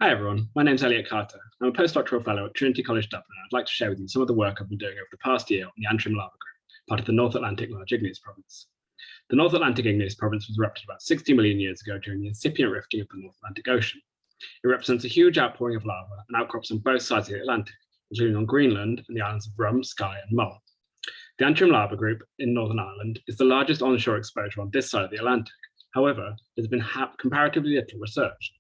Hi everyone, my name's Elliot Carter. I'm a postdoctoral fellow at Trinity College Dublin, and I'd like to share with you some of the work I've been doing over the past year on the Antrim Lava Group, part of the North Atlantic Large Igneous Province. The North Atlantic Igneous Province was erupted about 60 million years ago during the incipient rifting of the North Atlantic Ocean. It represents a huge outpouring of lava and outcrops on both sides of the Atlantic, including on Greenland and the islands of Rum, Skye and Mull. The Antrim Lava Group in Northern Ireland is the largest onshore exposure on this side of the Atlantic. However, there's been comparatively little research.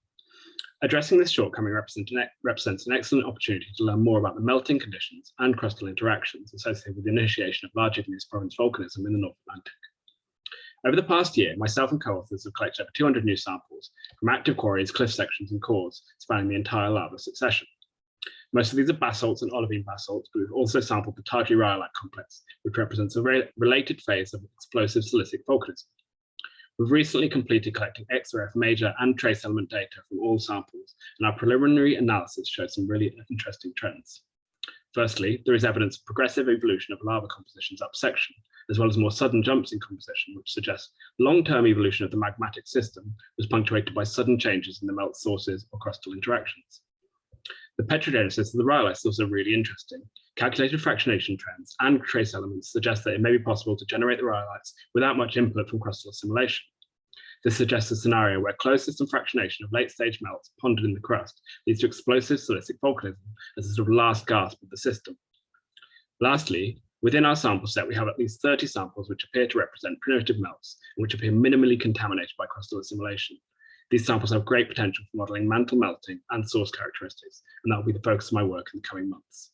Addressing this shortcoming represents an excellent opportunity to learn more about the melting conditions and crustal interactions associated with the initiation of large igneous province volcanism in the North Atlantic. Over the past year, myself and co-authors have collected over 200 new samples from active quarries, cliff sections, and cores spanning the entire lava succession. Most of these are basalts and olivine basalts, but we've also sampled the tartary rhyolite complex, which represents a related phase of explosive silicic volcanism. We've recently completed collecting XRF major and trace element data from all samples, and our preliminary analysis showed some really interesting trends. Firstly, there is evidence of progressive evolution of lava compositions up section, as well as more sudden jumps in composition, which suggests long-term evolution of the magmatic system was punctuated by sudden changes in the melt sources or crustal interactions. The petrogenesis of the rhyolite is also really interesting. Calculated fractionation trends and trace elements suggest that it may be possible to generate the rhyolites without much input from crustal assimilation. This suggests a scenario where closed system fractionation of late-stage melts ponded in the crust leads to explosive silicic volcanism as a sort of last gasp of the system. Lastly, within our sample set, we have at least 30 samples which appear to represent primitive melts and which appear minimally contaminated by crustal assimilation. These samples have great potential for modeling mantle melting and source characteristics, and that will be the focus of my work in the coming months.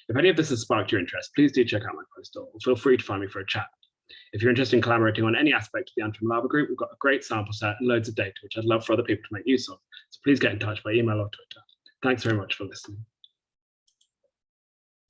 If any of this has sparked your interest, please do check out my postdoc, or feel free to find me for a chat. If you're interested in collaborating on any aspect of the Antrim Lava Group, we've got a great sample set and loads of data, which I'd love for other people to make use of. So please get in touch by email or Twitter. Thanks very much for listening.